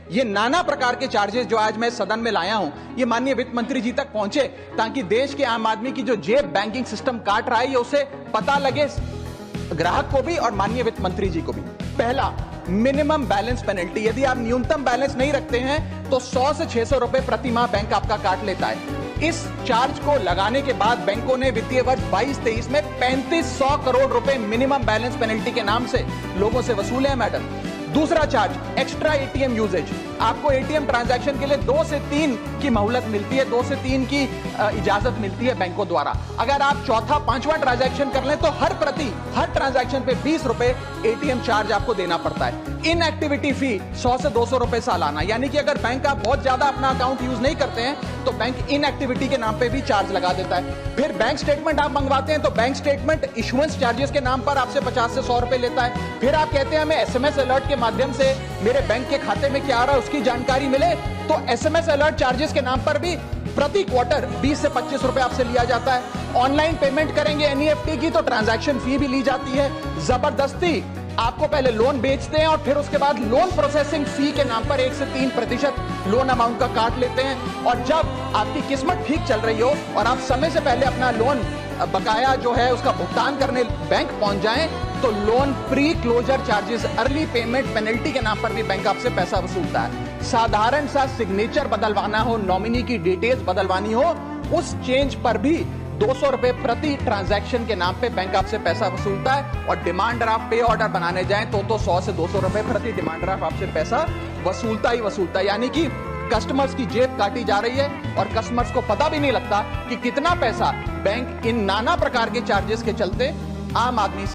ये नाना प्रकार के चार्जेस जो आज मैं सदन में लाया हूं, ये माननीय वित्त मंत्री जी तक पहुंचे ताकि देश के आम आदमी की जो जेब बैंकिंग सिस्टम काट रहा है ये उसे पता लगे, ग्राहक को भी और माननीय वित्त मंत्री जी को भी। पहला, मिनिमम बैलेंस पेनल्टी। यदि आप न्यूनतम बैलेंस नहीं रखते हैं तो 100 से 600 रुपए प्रति माह बैंक आपका काट लेता है। इस चार्ज को लगाने के बाद बैंकों ने वित्तीय वर्ष 22-23 में 3500 करोड़ रुपए मिनिमम बैलेंस पेनल्टी के नाम से लोगों से वसूले हैं मैडम। दूसरा चार्ज, एक्स्ट्रा एटीएम यूजेज। आपको एटीएम ट्रांजैक्शन के लिए 2 से 3 की मोहलत मिलती है, 2 से 3 की इजाजत मिलती है बैंकों द्वारा। अगर आप चौथा 5वां ट्रांजैक्शन कर लें तो हर ट्रांजैक्शन पे 20 रुपए एटीएम चार्ज आपको देना पड़ता है। इनएक्टिविटी फी 100 से 200 रुपए सालाना, यानी कि अगर बैंक आप बहुत ज्यादा अपना अकाउंट यूज नहीं करते हैं तो बैंक इनएक्टिविटी के नाम पे भी चार्ज लगा देता है। फिर बैंक स्टेटमेंट आप मंगवाते हैं तो बैंक स्टेटमेंट इशुएंस चार्जेस के नाम पर आपसे 50 से 100 रुपए लेता है। फिर आप कहते हैं हमें एसएमएस अलर्ट के माध्यम से मेरे बैंक के खाते में क्या आ रहा है उसकी जानकारी मिले, तो एसएमएस अलर्ट चार्जेस के नाम पर भी प्रति क्वार्टर 20 से 25 रुपए आपसे लिया जाता है। ऑनलाइन पेमेंट करेंगे एनईएफटी की तो ट्रांजैक्शन फी भी ली जाती है। जबरदस्ती आपको पहले लोन बेचते हैं और फिर उसके बाद लोन प्रोसेसिंग फी के नाम पर 1 से 3% लोन अमाउंट का काट लेते हैं। और जब आपकी किस्मत ठीक चल रही हो और आप समय से पहले अपना लोन बकाया जो है उसका भुगतान करने बैंक पहुंच जाएं तो loan pre closure charges, early payment penalty के नाम पर भी बैंक आपसे पैसा वसूलता है। साधारण सा सिग्नेचर बदलवाना हो, नॉमिनी की डिटेल्स बदलवानी हो, उस चेंज पर भी 200 रुपए प्रति ट्रांजैक्शन के नाम पे बैंक आपसे पैसा वसूलता है। और डिमांड ड्राफ्ट पे ऑर्डर बनाने जाएं तो 100 से 200 रुपए प्रति डिमांड ड्राफ्ट आपसे पैसा वसूलता ही वसूलता है। यानी कि कस्टमर्स की जेब काटी जा रही है और कस्टमर्स को पता भी नहीं लगता कि कितना पैसा बैंक इन नाना प्रकार के चार्जेस के चलते आम आदमी